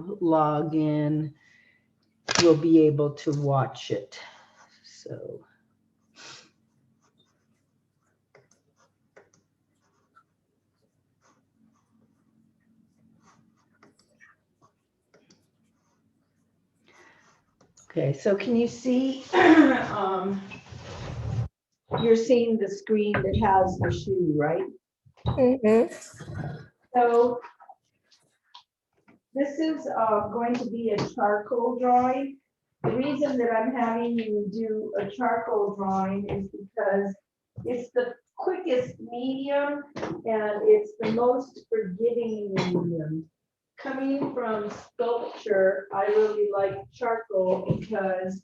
you log in, you'll be able to watch it. So. Okay, so can you see, you're seeing the screen that has the shoe, right? So this is going to be a charcoal drawing. The reason that I'm having you do a charcoal drawing is because it's the quickest medium and it's the most forgiving medium. Coming from sculpture, I really like charcoal because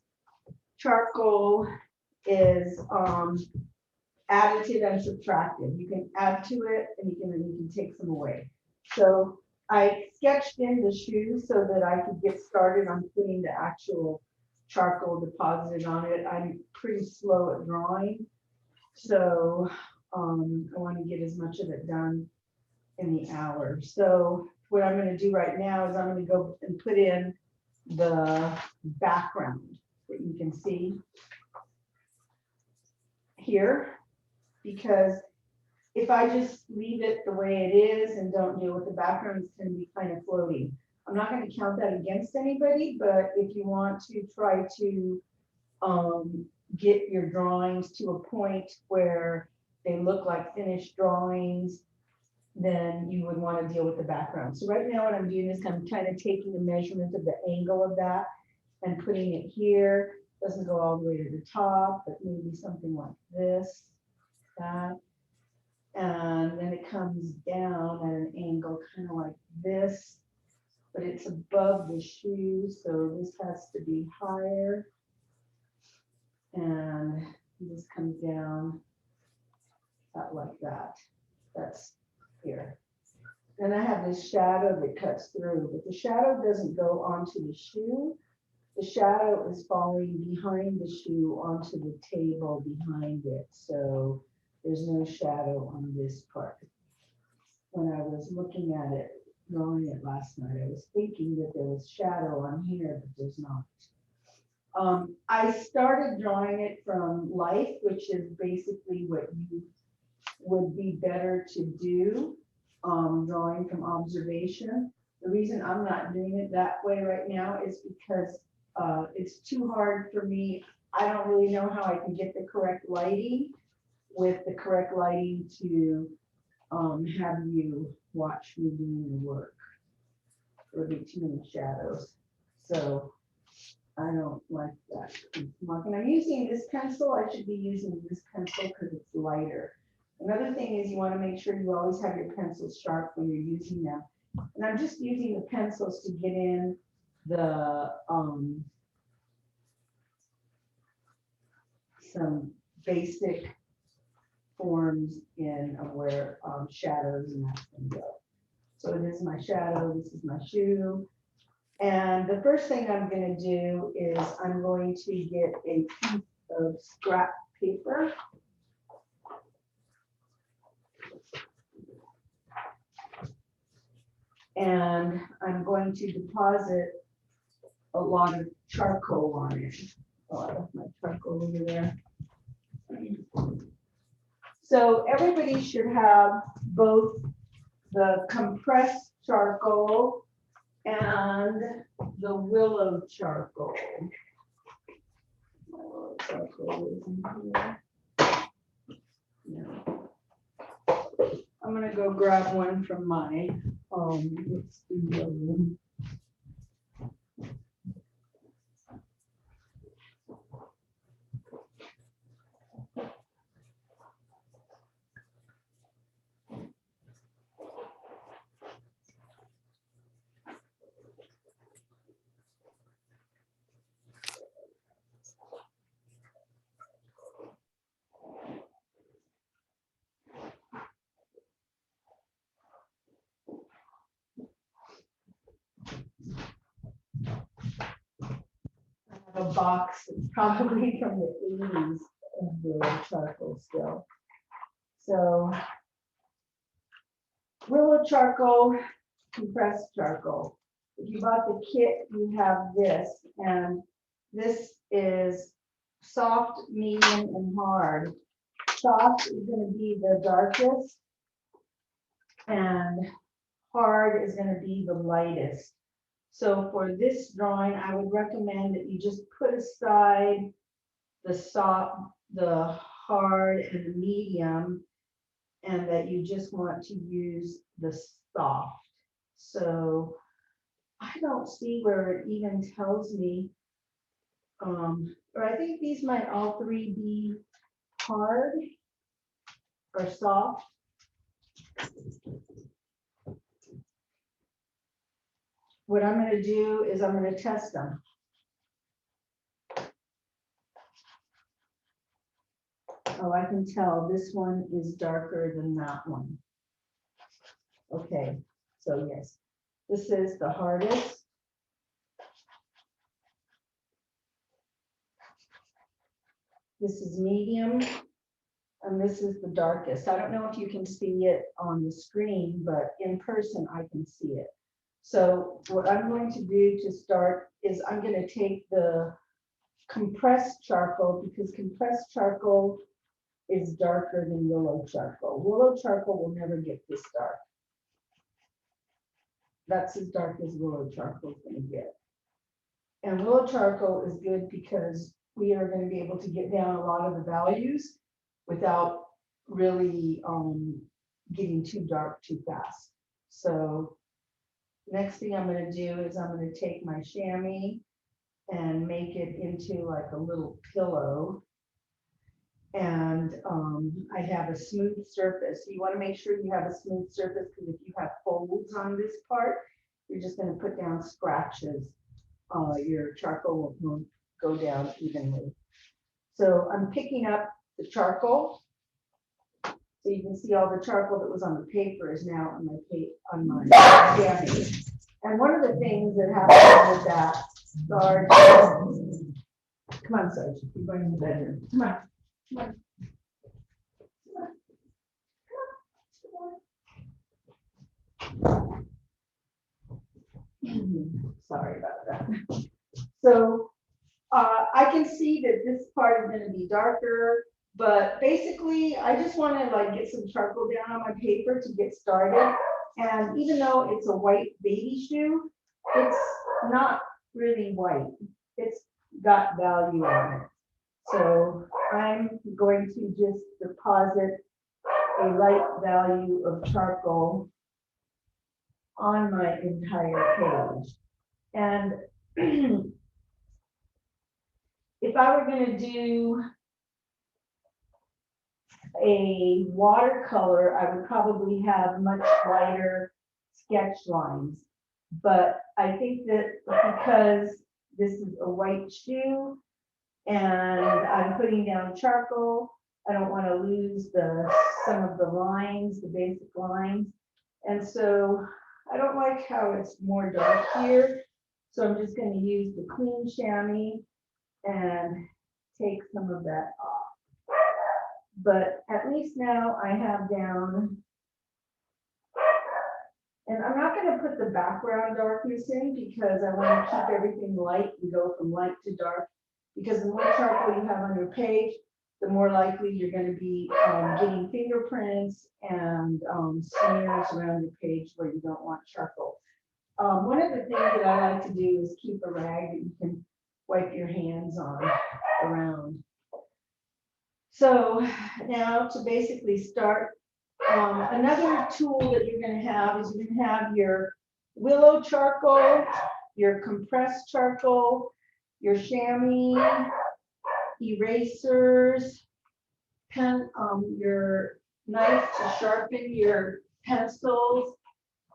charcoal is additive and subtractive. You can add to it and you can take some away. So I sketched in the shoe so that I could get started on putting the actual charcoal deposited on it. I'm pretty slow at drawing, so I want to get as much of it done in the hour. So what I'm going to do right now is I'm going to go and put in the background that you can see here, because if I just leave it the way it is and don't deal with the background, it's going to be kind of floating. I'm not going to count that against anybody, but if you want to try to get your drawings to a point where they look like finished drawings, then you would want to deal with the background. So right now what I'm doing is I'm kind of taking a measurement of the angle of that and putting it here. Doesn't go all the way to the top, but maybe something like this, that. And then it comes down at an angle kind of like this, but it's above the shoe, so this has to be higher. And this comes down about like that. That's here. Then I have this shadow that cuts through, but the shadow doesn't go onto the shoe. The shadow is falling behind the shoe onto the table behind it. So there's no shadow on this part. When I was looking at it, drawing it last night, I was thinking that there was shadow on here, but there's not. I started drawing it from life, which is basically what you would be better to do, drawing from observation. The reason I'm not doing it that way right now is because it's too hard for me. I don't really know how I can get the correct lighting with the correct lighting to have you watch me doing the work. There would be too many shadows. So I don't like that. And I'm using this pencil. I should be using this pencil because it's lighter. Another thing is you want to make sure you always have your pencils sharp when you're using them. And I'm just using the pencils to get in the some basic forms in of where shadows and that can go. So this is my shadow, this is my shoe. And the first thing I'm going to do is I'm going to get a piece of scrap paper. And I'm going to deposit a lot of charcoal on it. Oh, I left my charcoal over there. So everybody should have both the compressed charcoal and the willow charcoal. My willow charcoal is in here. No. I'm gonna go grab one from my let's see, a box, probably from the 80s of the charcoal still. So willow charcoal, compressed charcoal. if you bought the kit, you have this, and this is soft, medium, and hard. Soft is gonna be the darkest, and hard is gonna be the lightest. So for this drawing, I would recommend that you just put aside the soft, the hard, and the medium, and that you just want to use the soft. So I don't see where it even tells me, or I think these might all three be hard or soft. What I'm going to do is I'm going to test them. Oh, I can tell this one is darker than that one. Okay, so yes, this is the hardest. This is medium, and this is the darkest. I don't know if you can see it on the screen, but in person I can see it. So what I'm going to do to start is I'm going to take the compressed charcoal, because compressed charcoal is darker than willow charcoal. Willow charcoal will never get this dark. That's as dark as willow charcoal is going to get. And willow charcoal is good because we are going to be able to get down a lot of the values without really getting too dark too fast. So next thing I'm going to do is I'm going to take my chamois and make it into like a little pillow. And I have a smooth surface. You want to make sure you have a smooth surface, because if you have folds on this part, you're just going to put down scratches. Your charcoal won't go down evenly. So I'm picking up the charcoal. So you can see all the charcoal that was on the paper is now on my chamois. And one of the things that happened with that, Sarge, come on, Sarge, you're going in the bedroom. Come on. Come on. Sorry about that. So I can see that this part is going to be darker, but basically I just want to like get some charcoal down on my paper to get started. And even though it's a white baby shoe, it's not really white. It's got value on it. So I'm going to just deposit a light value of charcoal on my entire page. And if I were going to do a watercolor, I would probably have much lighter sketch lines. But I think that because this is a white shoe and I'm putting down charcoal, I don't want to lose some of the lines, the basic lines. And so I don't like how it's more dark here. So I'm just going to use the clean chamois and take some of that off. But at least now I have down, and I'm not going to put the background darkness in because I want to keep everything light and go from light to dark, because the more charcoal you have on your page, the more likely you're going to be getting fingerprints and smears around your page where you don't want charcoal. One of the things that I like to do is keep a rag that you can wipe your hands on around. So now to basically start, another tool that you're going to have is you're going to have your willow charcoal, your compressed charcoal, your chamois, erasers, your knife to sharpen your pencils,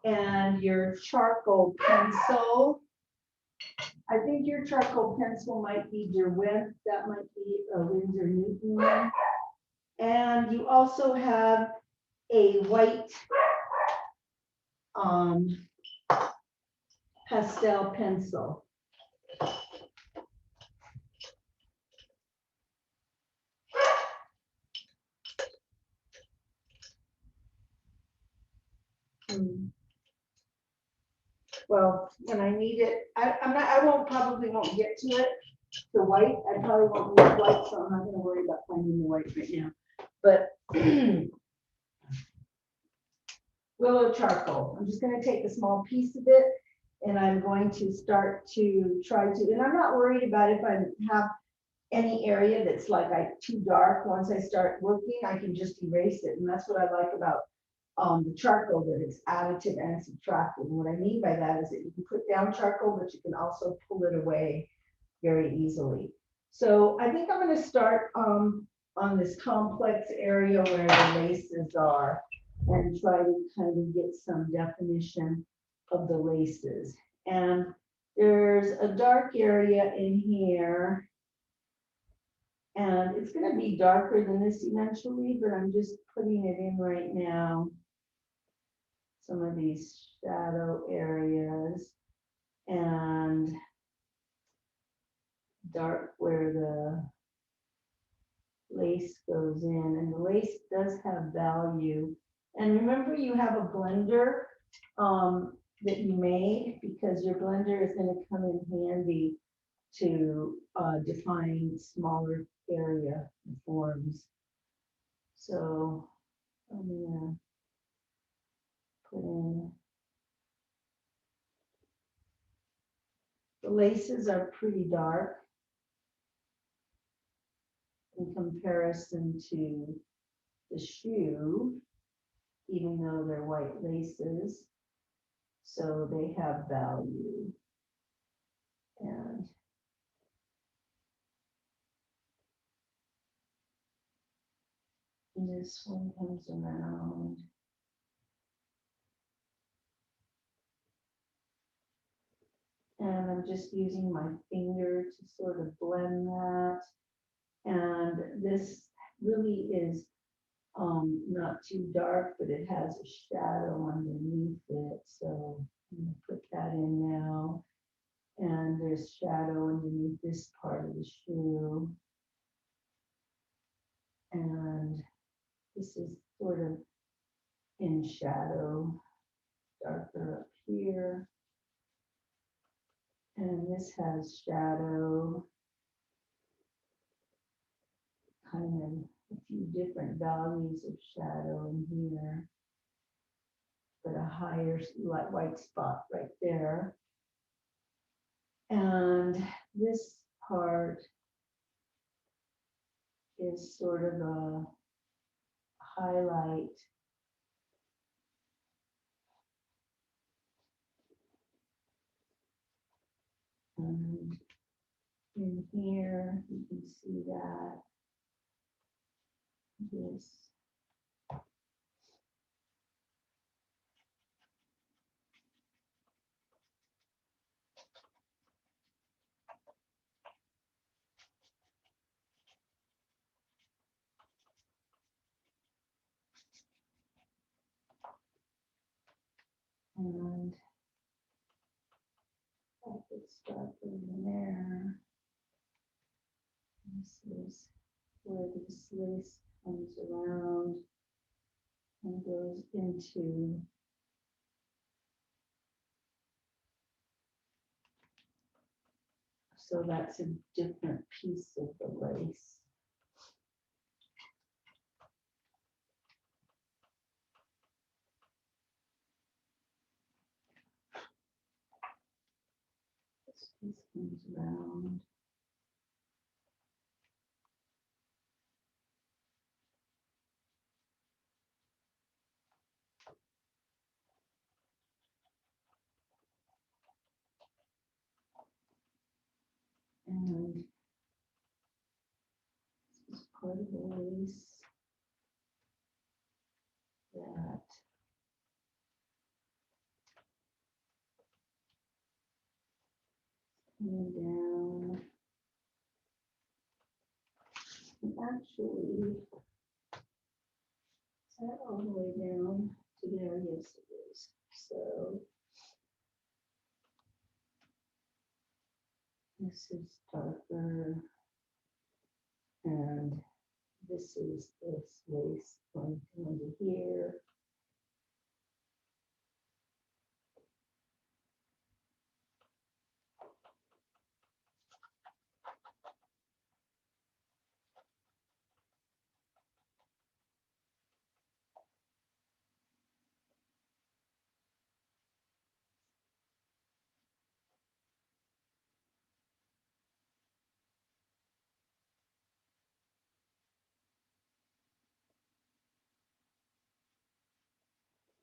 and your charcoal pencil. I think your charcoal pencil might be Derwent. That might be a Winsor Newton one. And you also have a white pastel pencil. Well, when I need it. I probably won't get to it, the white. I probably won't need white, so I'm not gonna worry about finding the white right now. But willow charcoal, I'm just gonna take a small piece of it and I'm going to start to try to, and I'm not worried about if I have any area that's like too dark. Once I start working, I can just erase it. And that's what I like about the charcoal, that it's additive and subtractive. And what I mean by that is that you can put down charcoal, but you can also pull it away very easily. So I think I'm going to start on this complex area where the laces are and try to kind of get some definition of the laces. And there's a dark area in here. And it's going to be darker than this eventually, but I'm just putting it in right now. Some of these shadow areas and dark where the lace goes in, and the lace does have value. And remember, you have a blender that you made, because your blender is going to come in handy to define smaller area forms. So I'm gonna put in, the laces are pretty dark in comparison to the shoe, even though they're white laces. So they have value. And this one comes around. And I'm just using my finger to sort of blend that. And this really is not too dark, but it has a shadow underneath it. So I'm going to put that in now. And there's shadow underneath this part of the shoe. And this is sort of in shadow, darker up here. And this has shadow, kind of a few different values of shadow in here, but a higher white spot right there. And this part is sort of a highlight. And in here, you can see that this and I could start in there. This is where this lace comes around and goes into so that's a different piece of the lace. This piece comes around. And this is part of the lace that coming down. And actually, is that all the way down to there? Yes, it is. So this is darker, and this is this lace going into here.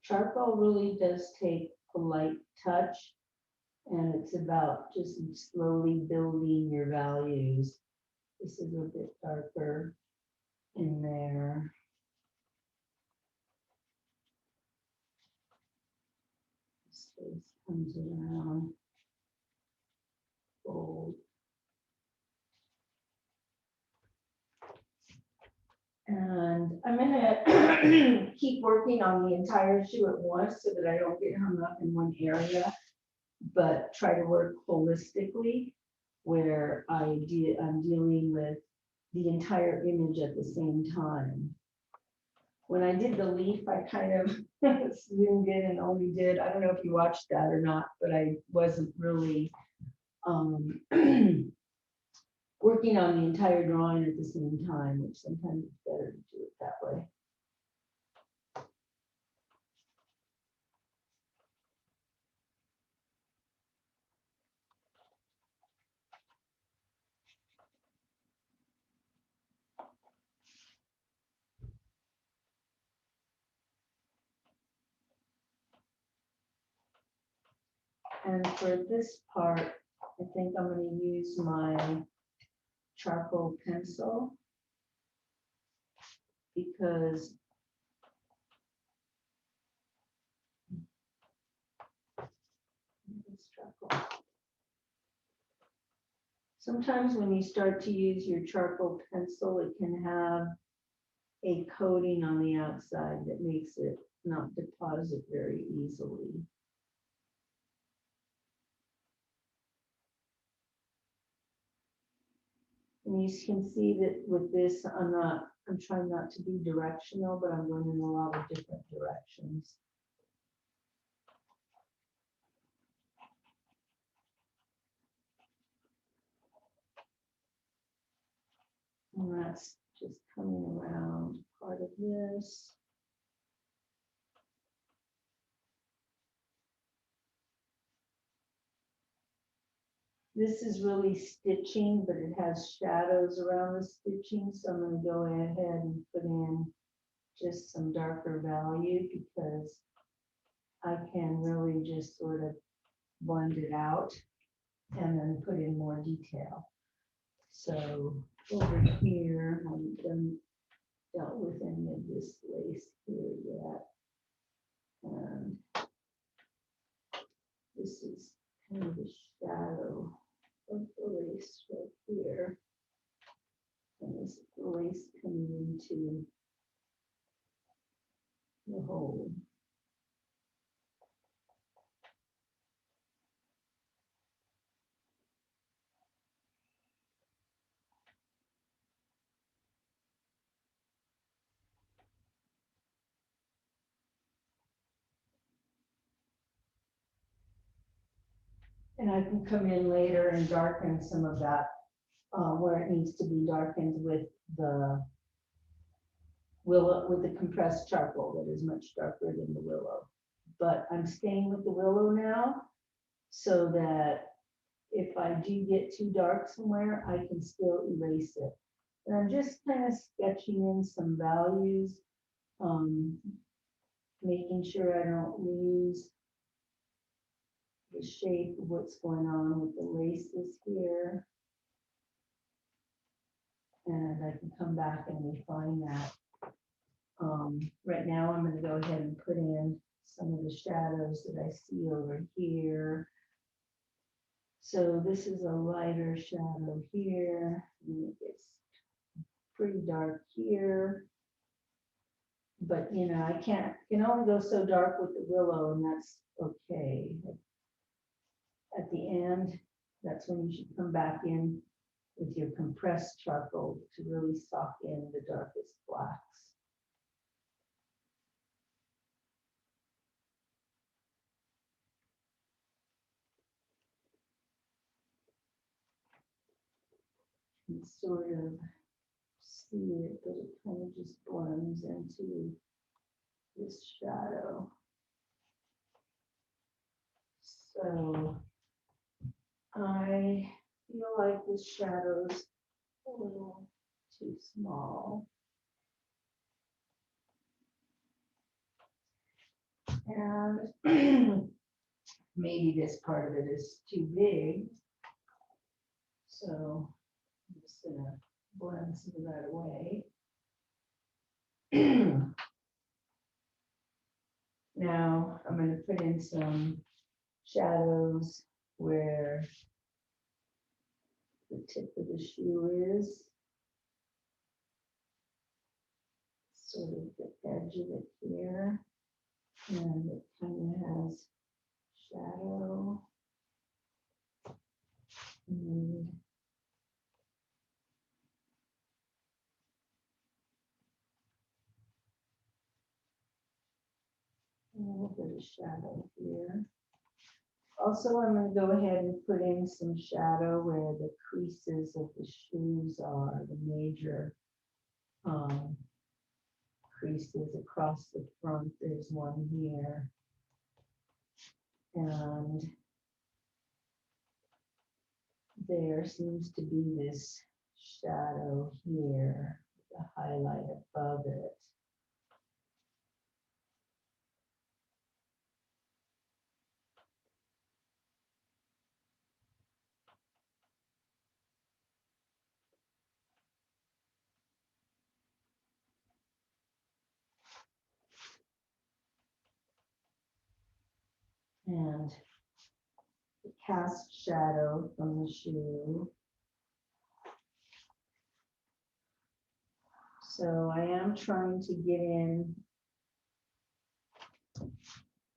Charcoal really does take a light touch, and it's about just slowly building your values. This is a bit darker in there. This face comes around gold. And I'm gonna keep working on the entire shoe at once so that I don't get hung up in one area, but try to work holistically where I'm dealing with the entire image at the same time. When I did the leaf, I kind of zoomed in and only did, I don't know if you watched that or not, but I wasn't really working on the entire drawing at the same time, which sometimes it's better to do it that way. And for this part, I think I'm going to use my charcoal pencil because sometimes when you start to use your charcoal pencil, it can have a coating on the outside that makes it not deposit very easily. And you can see that with this, I'm trying not to be directional, but I'm going in a lot of different directions. And that's just coming around part of this. This is really stitching, but it has shadows around the stitching. So I'm going to go ahead and put in just some darker value because I can really just sort of blend it out and then put in more detail. So over here, I haven't dealt with any of this lace here yet. And this is kind of the shadow of the lace right here. And this lace coming into the hole. And I can come in later and darken some of that where it needs to be darkened with the willow, with the compressed charcoal that is much darker than the willow. But I'm staying with the willow now so that if I do get too dark somewhere, I can still erase it. And I'm just kind of sketching in some values, making sure I don't lose the shape of what's going on with the laces here. And I can come back and refine that. Right now, I'm going to go ahead and put in some of the shadows that I see over here. So this is a lighter shadow here, and it gets pretty dark here. But you know, I can only go so dark with the willow, and that's okay. At the end, that's when you should come back in with your compressed charcoal to really soak in the darkest blacks. And sort of see it, but it kind of just blends into this shadow. So I feel like this shadow's a little too small. And maybe this part of it is too big. So I'm just gonna blend some of that away. Now I'm going to put in some shadows where the tip of the shoe is. Sort of the edge of it here. And it kind of has shadow. And a little bit of shadow here. Also, I'm going to go ahead and put in some shadow where the creases of the shoes are, the major creases across the front. There's one here. And there seems to be this shadow here, the highlight above it. And the cast shadow from the shoe. So I am trying to get in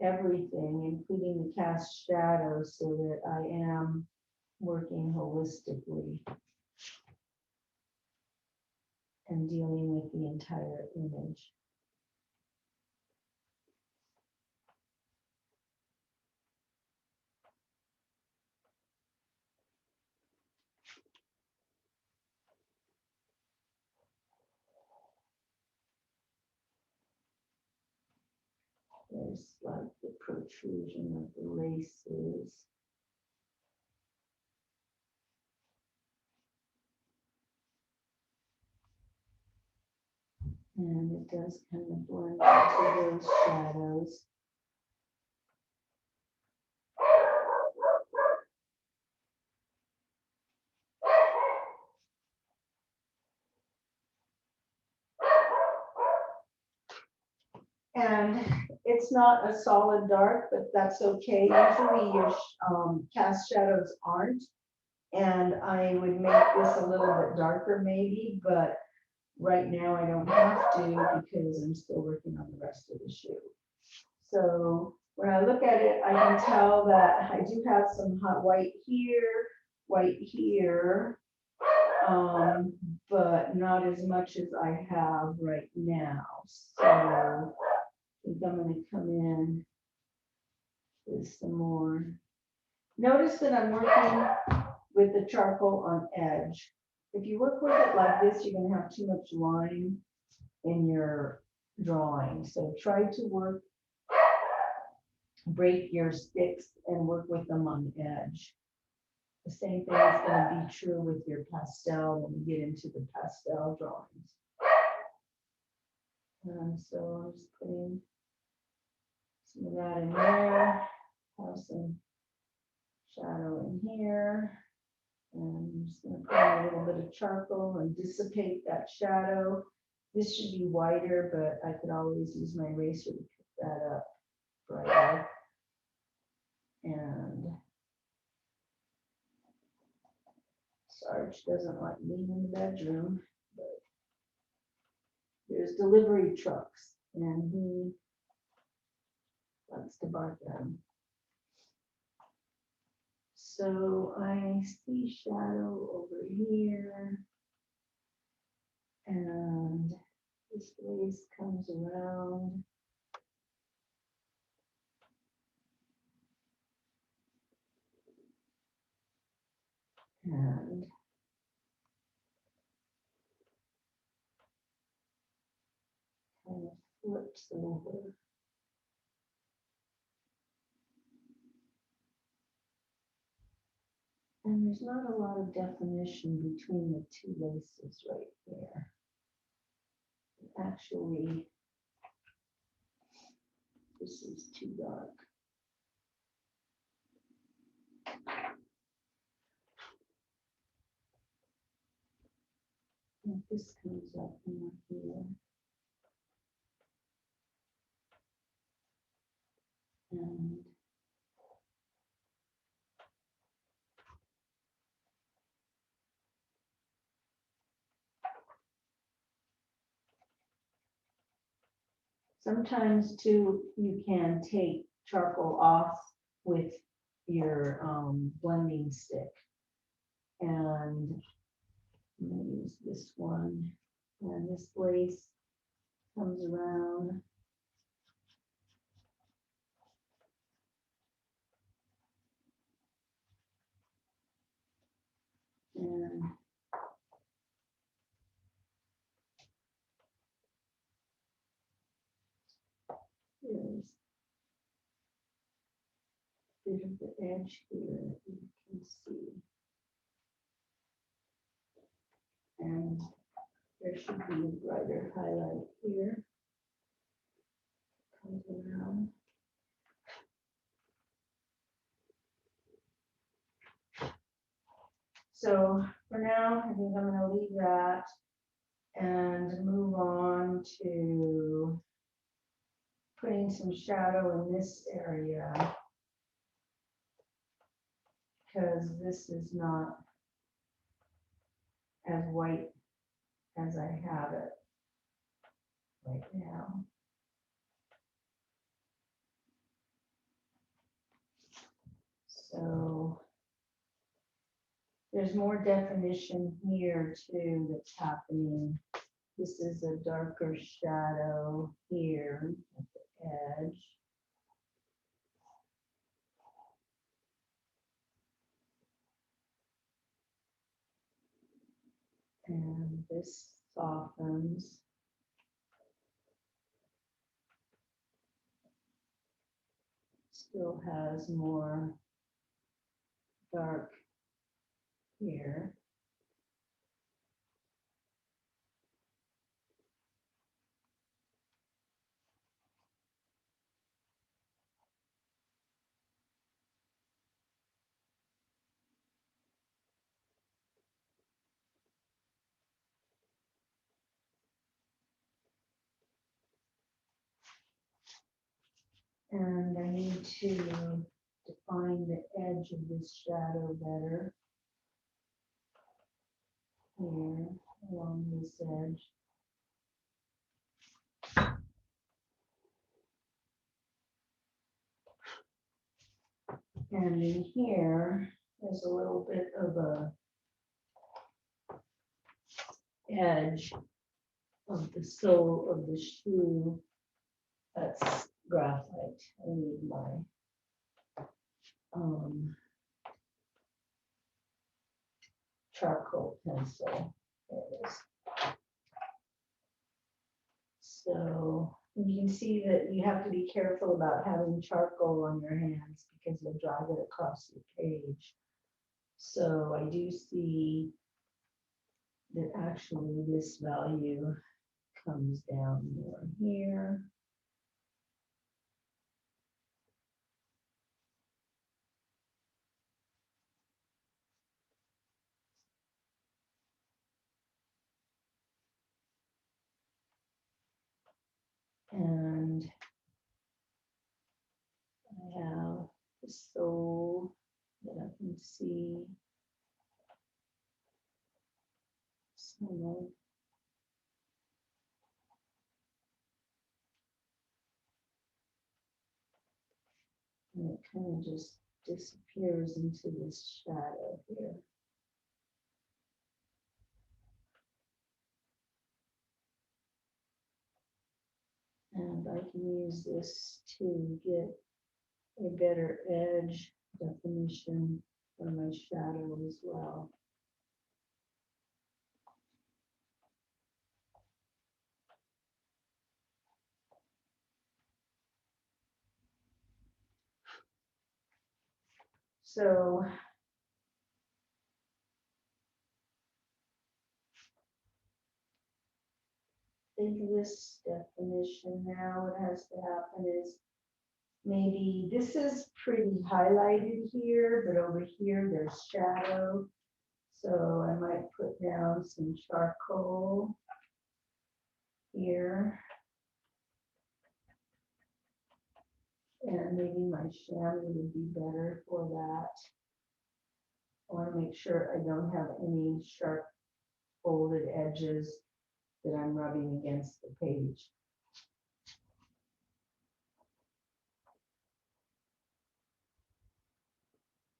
everything, including the cast shadow, so that I am working holistically and dealing with the entire image. There's like the protrusion of the laces. And it does kind of blend into those shadows. And it's not a solid dark, but that's okay. Usually your cast shadows aren't. And I would make this a little bit darker maybe, but right now I don't have to because I'm still working on the rest of the shoe. So when I look at it, I can tell that I do have some hot white here, but not as much as I have right now. So I think I'm going to come in with some more. Notice that I'm working with the charcoal on edge. If you work with it like this, you're going to have too much line in your drawing. So try to break your sticks and work with them on the edge. The same thing is going to be true with your pastel when we get into the pastel drawings. So I'm just putting some of that in there, have some shadow in here. And I'm just going to put a little bit of charcoal and dissipate that shadow. This should be whiter, but I could always use my eraser to pick that up brighter. And Sarge doesn't like being in the bedroom, but there's delivery trucks and he likes to bark at them. So I see shadow over here, and this lace comes around. And kind of flips over. And there's not a lot of definition between the two laces right there. Actually, This is too dark. And this comes up more here. And sometimes too, you can take charcoal off with your blending stick. And I'm gonna use this one, and this lace comes around. And there's a bit of the edge here, you can see. And there should be a brighter highlight here. Comes around. So for now, I think I'm gonna leave that and move on to putting some shadow in this area. Because this is not as white as I have it right now. So there's more definition here too that's happening. This is a darker shadow here at the edge. And this softens. Still has more dark here. And I need to define the edge of this shadow better. Here, along this edge. And in here, there's a little bit of a edge of the sole of the shoe. That's graphite. I need my charcoal pencil. There it is. So you can see that you have to be careful about having charcoal on your hands because you'll drive it across your page. So I do see that actually this value comes down more here. And I have the sole that I can see some of. And it kind of just disappears into this shadow here. And I can use this to get a better edge definition for my shadow as well. So think of this definition now. What has to happen is maybe this is pretty highlighted here, but over here there's shadow. So I might put down some charcoal here. And maybe my chamois would be better for that. I want to make sure I don't have any sharp folded edges that I'm rubbing against the page.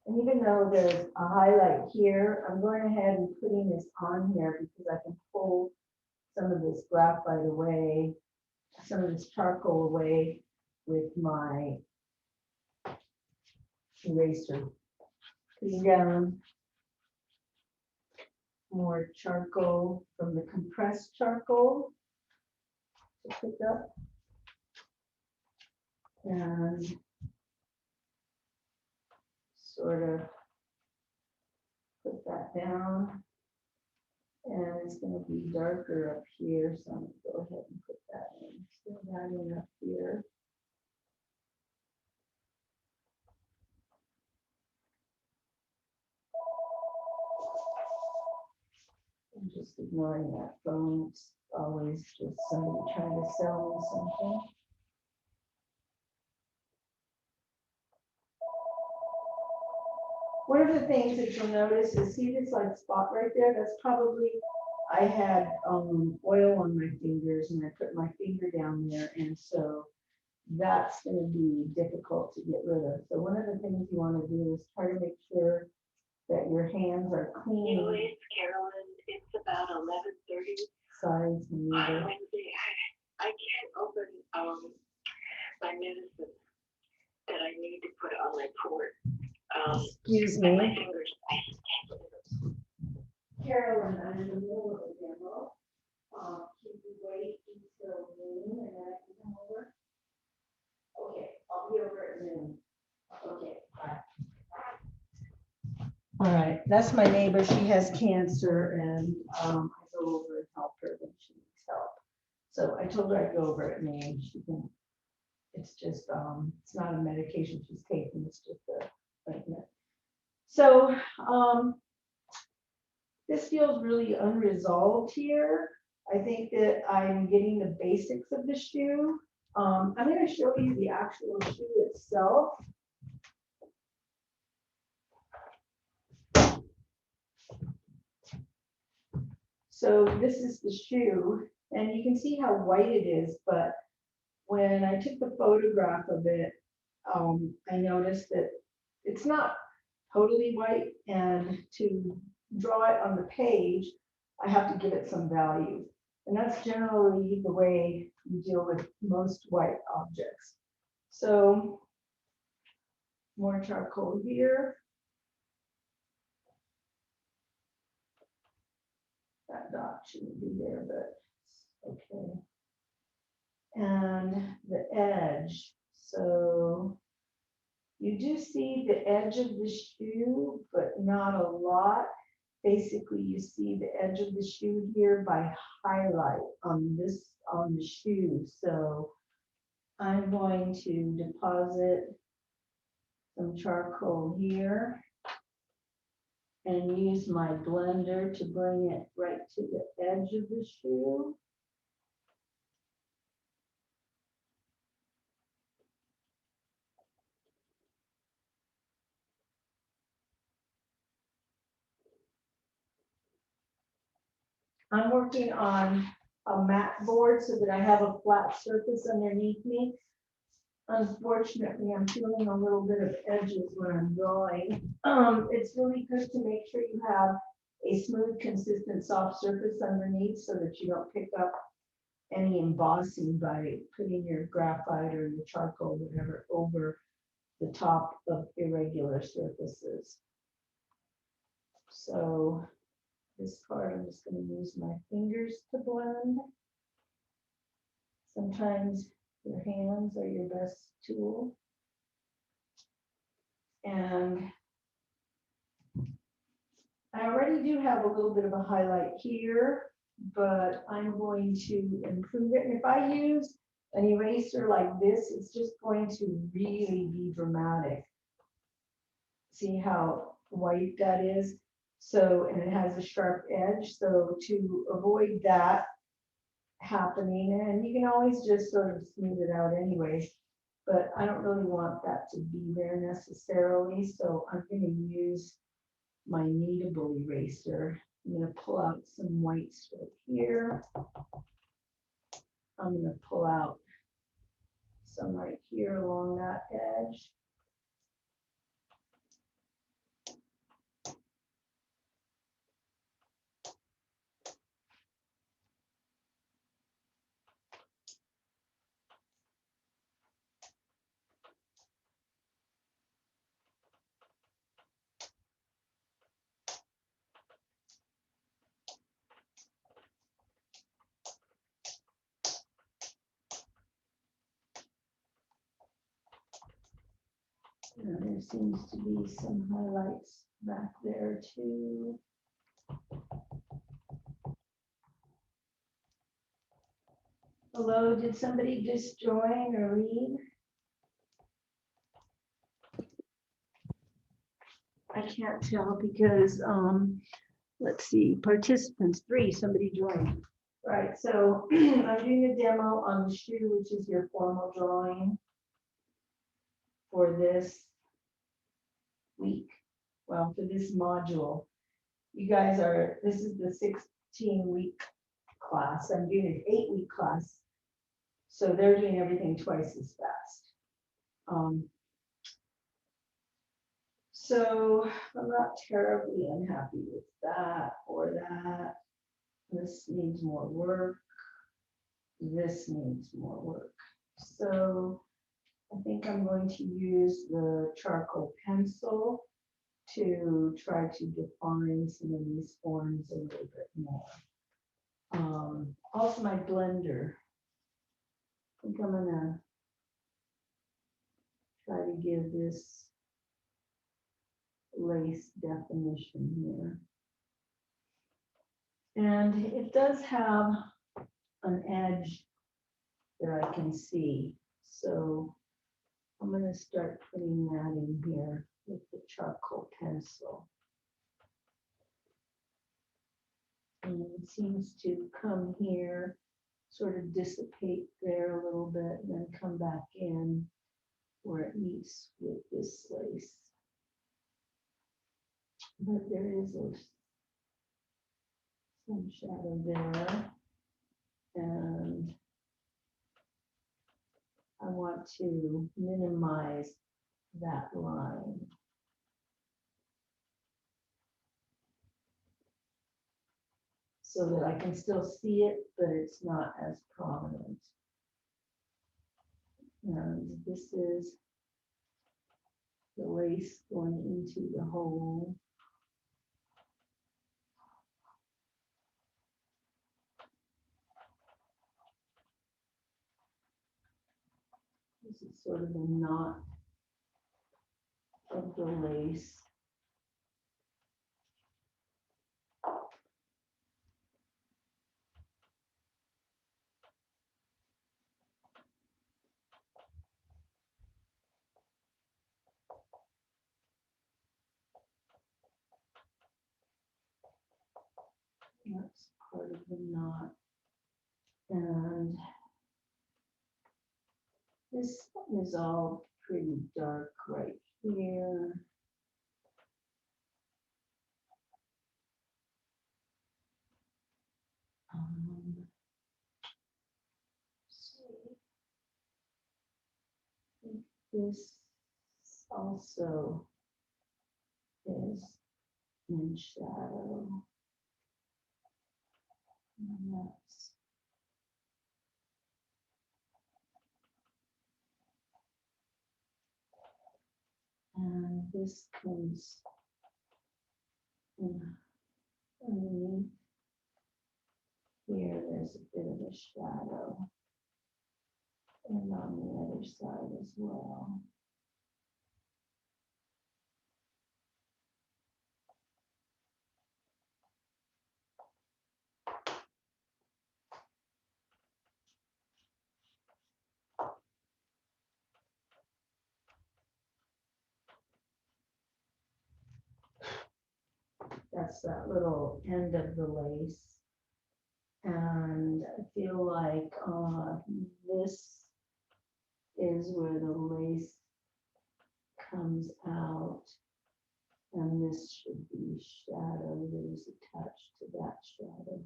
And even though there's a highlight here, I'm going ahead and putting this on here because I can pull some of this graphite away, some of this charcoal away with my eraser. Putting down more charcoal from the compressed charcoal to pick up. And sort of put that down. And it's going to be darker up here, so I'm going to go ahead and put that in. Fill that in up here. I'm just ignoring that phone. It's always just somebody trying to sell me something. One of the things that you'll notice is, see this like spot right there? That's probably, I had oil on my fingers and I put my finger down there. And so that's going to be difficult to get rid of. So one of the things you want to do is try to make sure that your hands are clean. Anyways, Carolyn, it's about 11:30 Sides and on neither. Wednesday. I can't open my medicine that I need to put on my port. Excuse And my me. fingers, I just can't get it. Carolyn, I'm in the middle of a demo. Can you wait until noon and then I can come over? Okay, I'll be over at noon. Okay, bye. All right, that's my neighbor. She has cancer and I go over and help her when she needs help. So I told her I'd go over at noon. She can, it's just, it's not a medication she's taking, it's just a ointment. So, this feels really unresolved here. I think that I'm getting the basics of the shoe. I'm going to show you the actual shoe itself. So this is the shoe, and you can see how white it is, but when I took the photograph of it, I noticed that it's not totally white, and to draw it on the page, I have to give it some value. And that's generally the way you deal with most white objects. So more charcoal here. That dot shouldn't be there, but okay. And the edge. So you do see the edge of the shoe, but not a lot. Basically, you see the edge of the shoe here by highlight on this, on the shoe. So I'm going to deposit some charcoal here and use my blender to bring it right to the edge of the shoe. I'm working on a mat board so that I have a flat surface underneath me. Unfortunately, I'm feeling a little bit of edges when I'm drawing. It's really good to make sure you have a smooth, consistent, soft surface underneath so that you don't pick up any embossing by putting your graphite or your charcoal, whatever, over the top of irregular surfaces. So this part, I'm just going to use my fingers to blend. Sometimes your hands are your best tool. And I already do have a little bit of a highlight here, but I'm going to improve it. And if I use An eraser like this is just going to really be dramatic. See how white that is? So, and it has a sharp edge, so to avoid that happening, and you can always just sort of smooth it out anyways, but I don't really want that to be there necessarily, so I'm gonna use my kneadable eraser. I'm gonna pull out some whites right here. I'm gonna pull out some right here along that edge. There seems to be some highlights back there too. Hello, did somebody just join or leave? I can't tell because, let's see, participants 3, somebody joined. Right, so I'm doing a demo on the shoe, which is your formal drawing for this week. Well, for this module. You guys are, this is the 16-week class. I'm doing an 8-week class. So they're doing everything twice as fast. So I'm not terribly unhappy with that or that. This needs more work. This needs more work. So I think I'm going to use the charcoal pencil to try to define some of these forms a little bit more. Also my blender. I think I'm gonna try to give this lace definition here. And it does have an edge that I can see. So I'm going to start putting that in here with the charcoal pencil. And it seems to come here, sort of dissipate there a little bit, and then come back in where it meets with this lace. But there is some shadow there. And I want to minimize that line. So that I can still see it, but it's not as prominent. And this is the lace going into the hole. This is sort of a knot of the lace. That's part of the knot. And this is all pretty dark right here. This also is in shadow. And that's and this comes in underneath here. There's a bit of a shadow, and on the other side as well. That's that little end of the lace. And I feel like this is where the lace comes out. And this should be shadow that is attached to that shadow.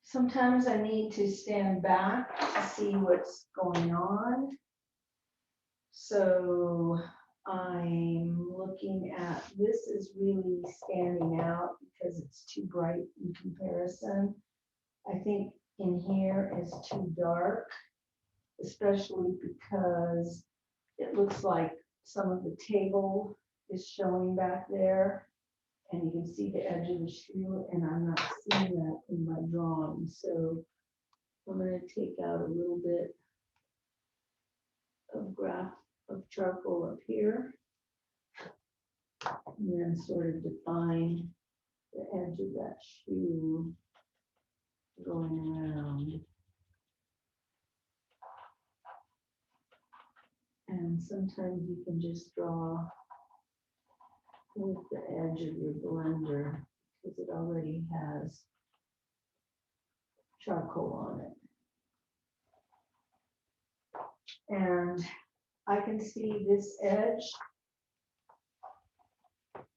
Sometimes I need to stand back to see what's going on. So I'm looking at, this is really standing out because it's too bright in comparison. I think in here is too dark, especially because it looks like some of the table is showing back there. And you can see the edge of the shoe, and I'm not seeing that in my drawing. So I'm going to take out a little bit of graph of charcoal up here, and then sort of define the edge of that shoe going around. And sometimes you can just draw with the edge of your blender because it already has charcoal on it. And I can see this edge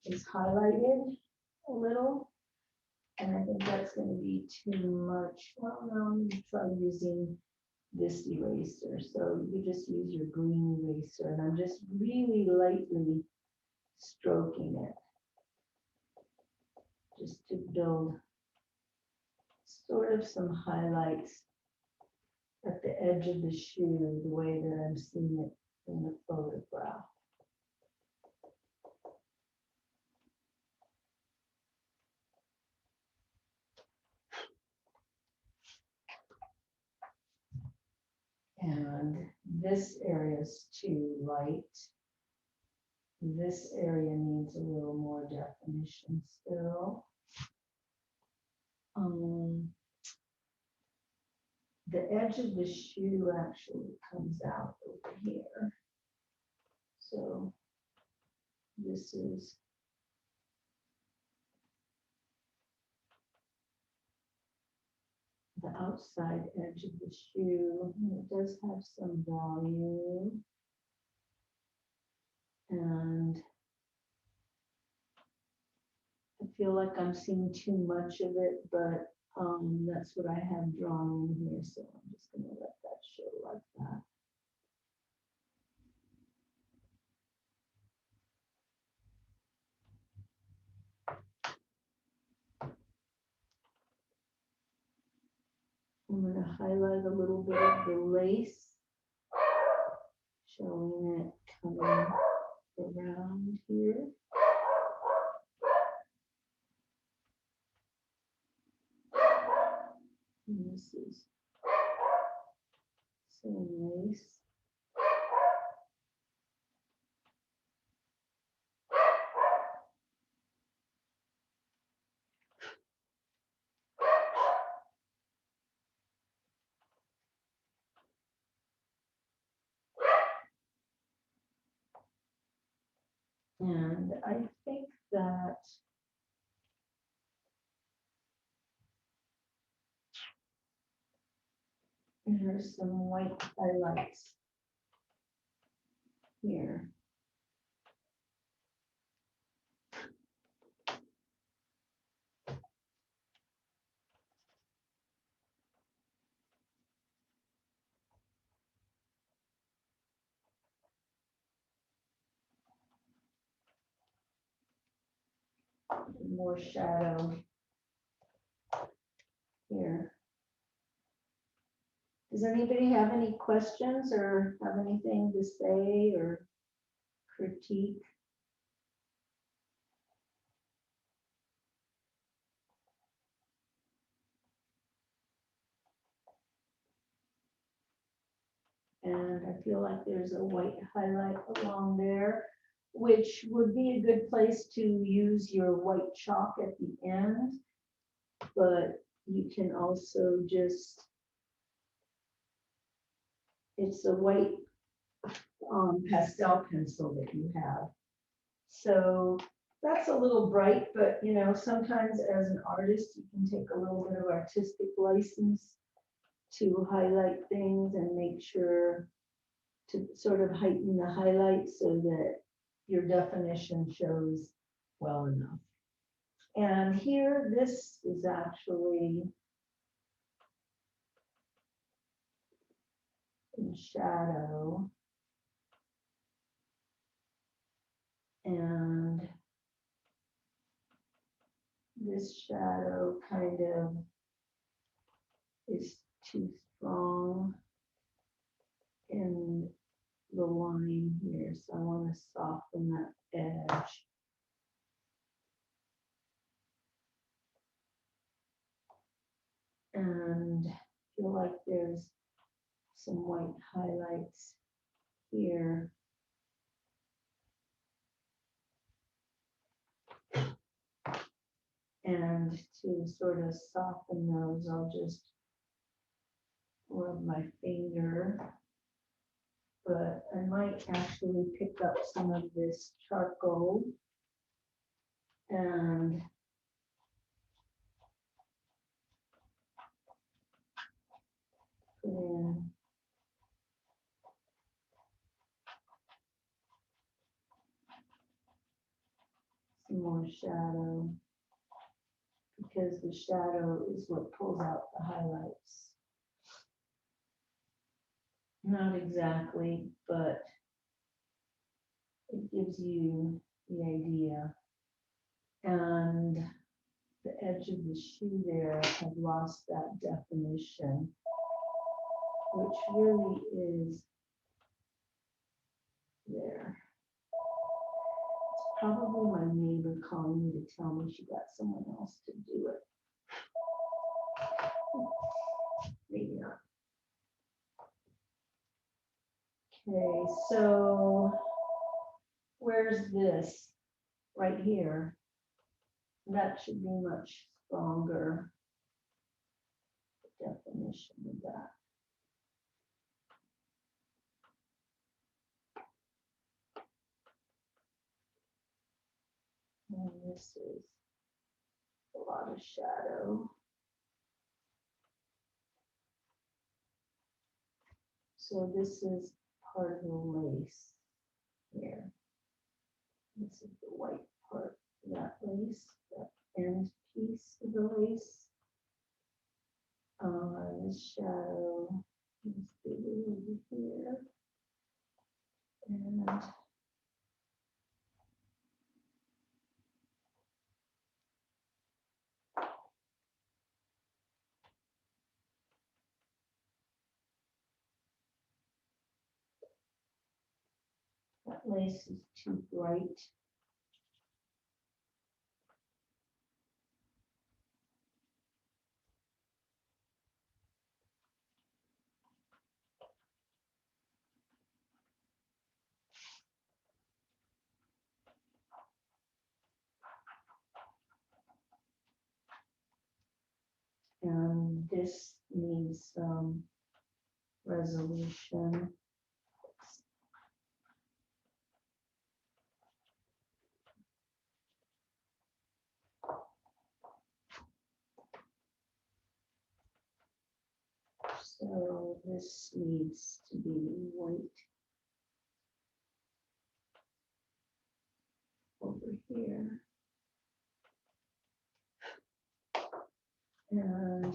is highlighted a little, and I think that's going to be too much. Well, no, I'm going to try using this eraser. So you just use your green eraser, and I'm just really lightly stroking it just to build sort of some highlights at the edge of the shoe, the way that I'm seeing it in the photograph. And this area is too light. This area needs a little more definition still. The edge of the shoe actually comes out over here. So this is the outside edge of the shoe. And it does have some volume. And I feel like I'm seeing too much of it, but that's what I have drawn in here. So I'm just going to let that show like that. I'm going to highlight a little bit of the lace, showing it coming around here. And this is some lace. And I think that there's some white highlights here. More shadow here. Does anybody have any questions or have anything to say or critique? And I feel like there's a white highlight along there, which would be a good place to use your white chalk at the end. But you can also just it's a white pastel pencil that you have. So that's a little bright, but you know, sometimes as an artist, you can take a little bit of artistic license to highlight things and make sure to sort of heighten the highlights so that your definition shows well enough. And here, this is actually in shadow. And this shadow kind of is too strong in the line here, so I want to soften that edge. And feel like there's some white highlights here. And to sort of soften those, I'll just rub my finger. But I might actually pick up some of this charcoal and put in some more shadow, because the shadow is what pulls out the highlights. Not exactly, but it gives you the idea. And the edge of the shoe there had lost that definition, which really is there. It's probably my neighbor calling me to tell me she got someone else to do it. Maybe not. Okay, so where's this? Right here. That should be much stronger definition of that. And this is a lot of shadow. So this is part of the lace here. This is the white part of that lace, that end piece of the lace. This shadow is bigger over here. And that lace is too bright. And this needs some resolution. So this needs to be white over here. And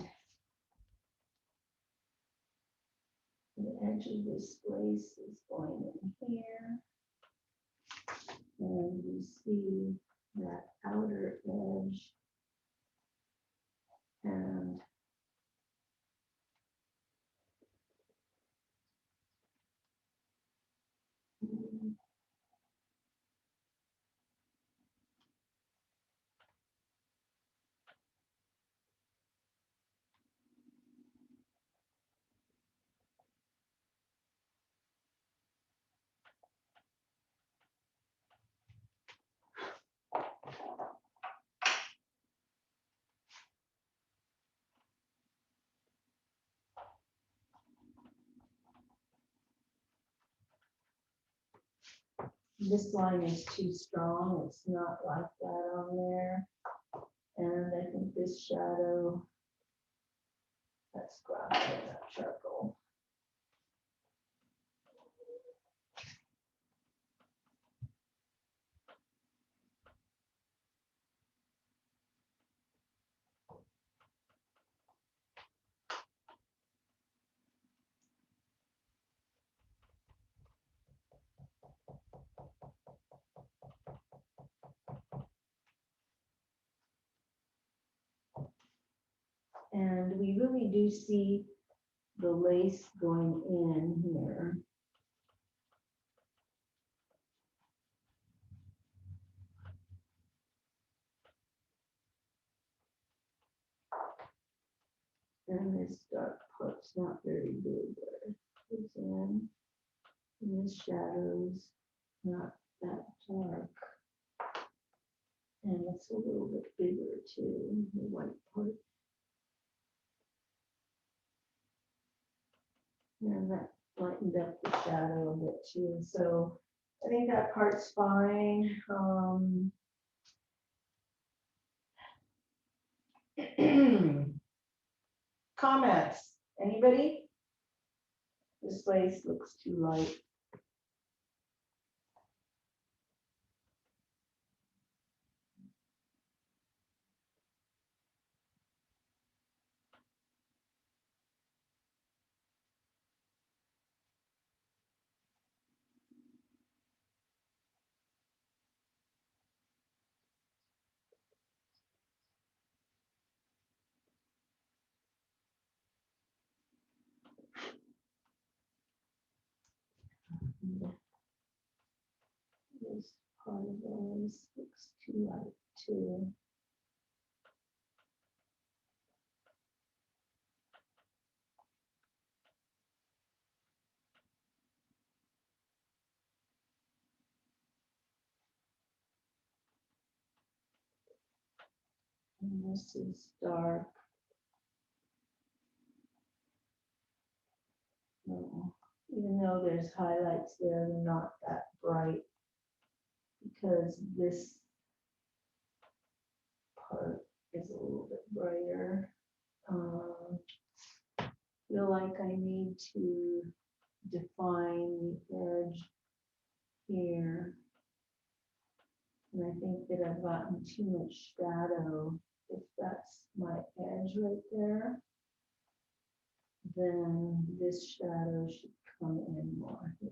the edge of this lace is going in here. And you see that outer edge. And this line is too strong, it's not like that on there. And I think this shadow, that's graphite, not charcoal. And we really do see the lace going in here. And this dark part's not very big there. It's in. And this shadow's not that dark. And it's a little bit bigger too, the white part. And that lightened up the shadow a bit too. So I think that part's fine. Comments, anybody? This lace looks too light. This part of the lace looks too light too. And this is dark. No, even though there's highlights there, they're not that bright because this part is a little bit brighter. Feel like I need to define the edge here. And I think that I've gotten too much shadow. If that's my edge right there, then this shadow should come in more here.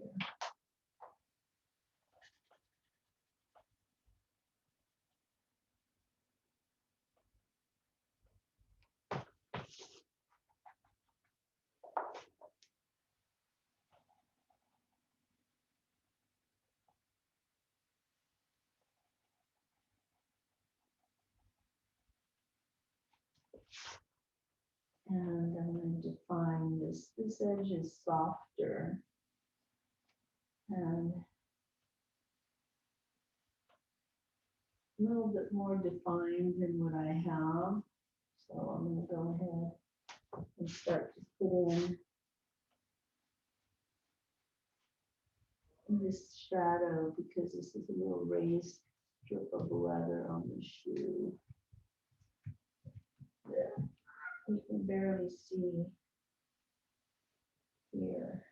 And I'm going to define this. This edge is softer. And a little bit more defined than what I have. So I'm going to go ahead and start to put in this shadow because this is a little raised strip of leather on the shoe. There. You can barely see here.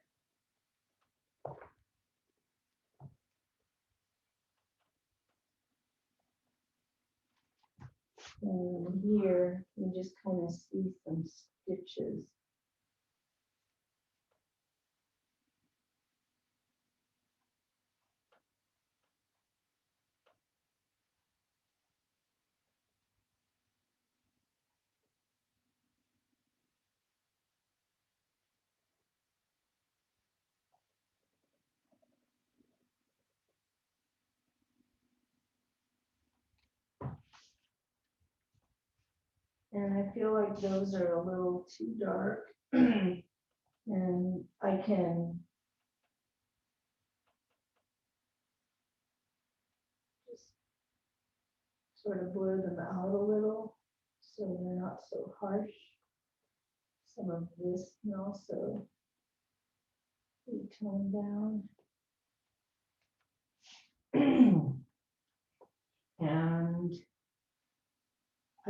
And here you just kind of see some stitches. And I feel like those are a little too dark. And I can just sort of blur them out a little so they're not so harsh. Some of this can also be toned down.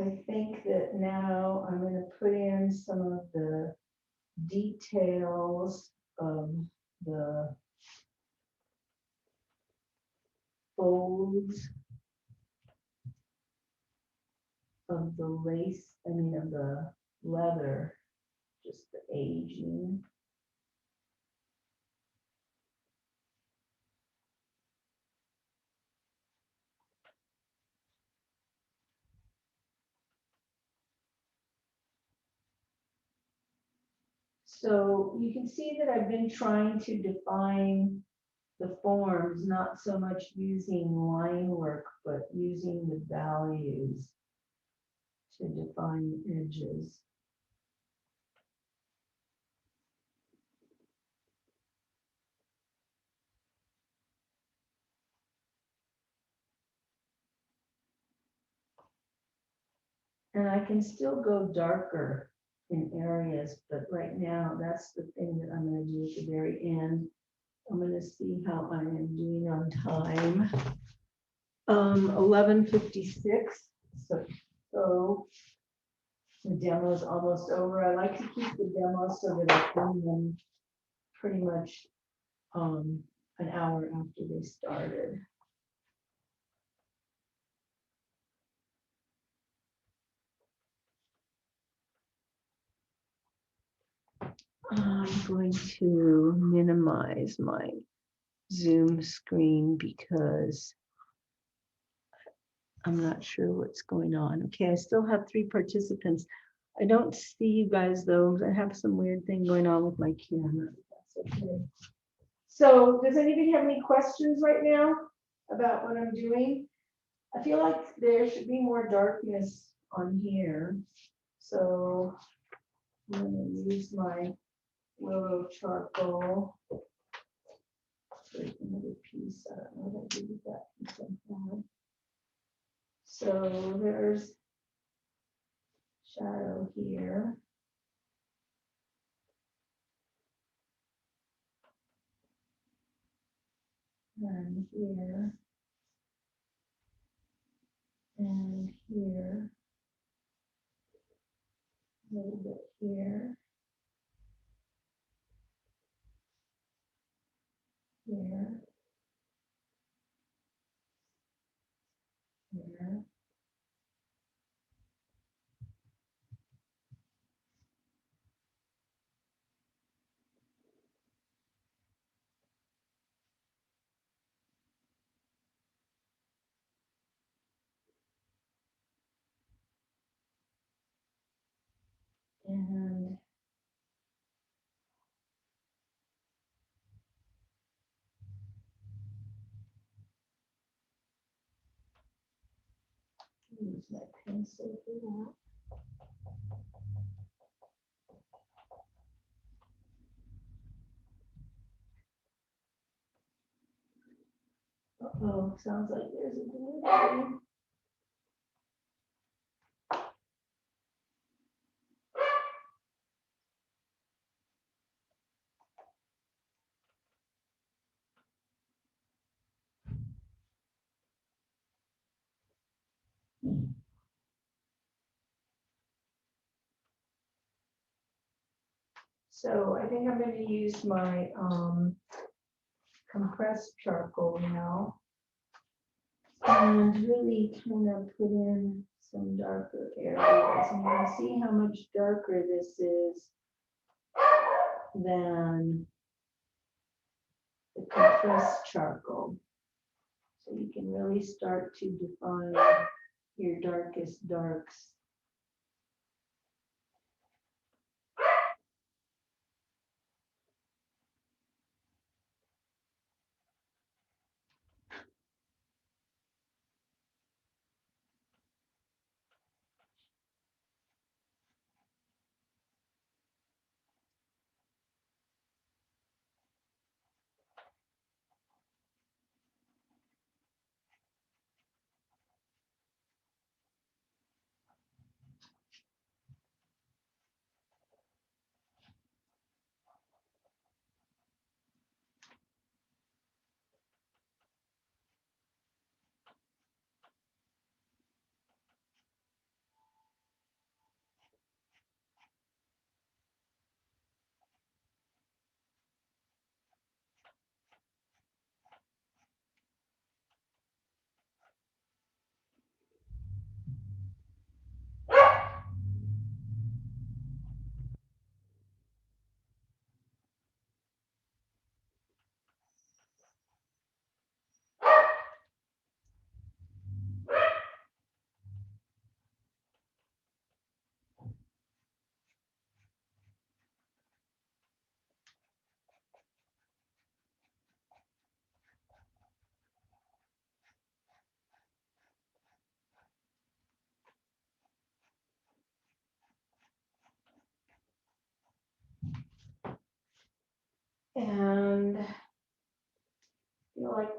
I think that now I'm gonna put in some of the details of the folds of the lace, I mean, of the leather, just the aging. So you can see that I've been trying to define the forms, not so much using line work, but using the values to define edges. And I can still go darker in areas, but right now, that's the thing that I'm gonna do at the very end. I'm gonna see how I am doing on time. 11:56, so the demo is almost over. I like to keep the demo so that I film them pretty much an hour after they started. I'm going to minimize my Zoom screen because I'm not sure what's going on. Okay, I still have 3 participants. I don't see you guys though. I have some weird thing going on with my camera. That's okay. So does anybody have any questions right now about what I'm doing? I feel like there should be more darkness on here. So I'm gonna use my willow charcoal. There's another piece. I don't know what I did with that piece I had. So there's shadow here. And here. And here. A little bit here. Here. Here. And use my pencil for that. Uh-oh, sounds like there's a delivery. So I think I'm going to use my compressed charcoal now and really kind of put in some darker areas. And you can see how much darker this is than the compressed charcoal. So you can really start to define your darkest darks.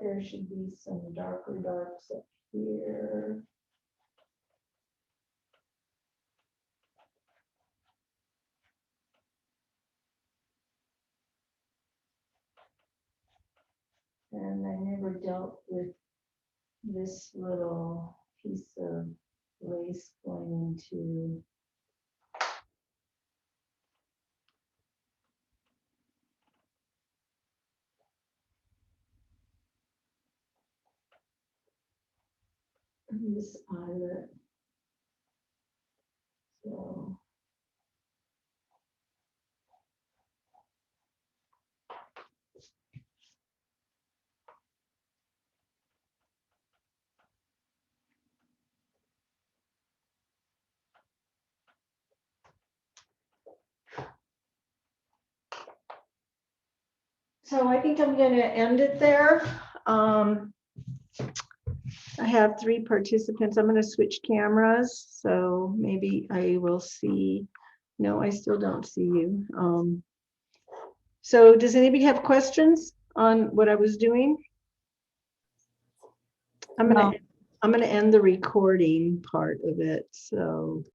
there should be some darker darks up here. And I never dealt with this little piece of lace going into this eyelet. So I think I'm going to end it there. I have 3 participants. I'm going to switch cameras, so maybe I will see. No, I still don't see you. So does anybody have questions on what I was doing? I'm going to end the recording part of it. So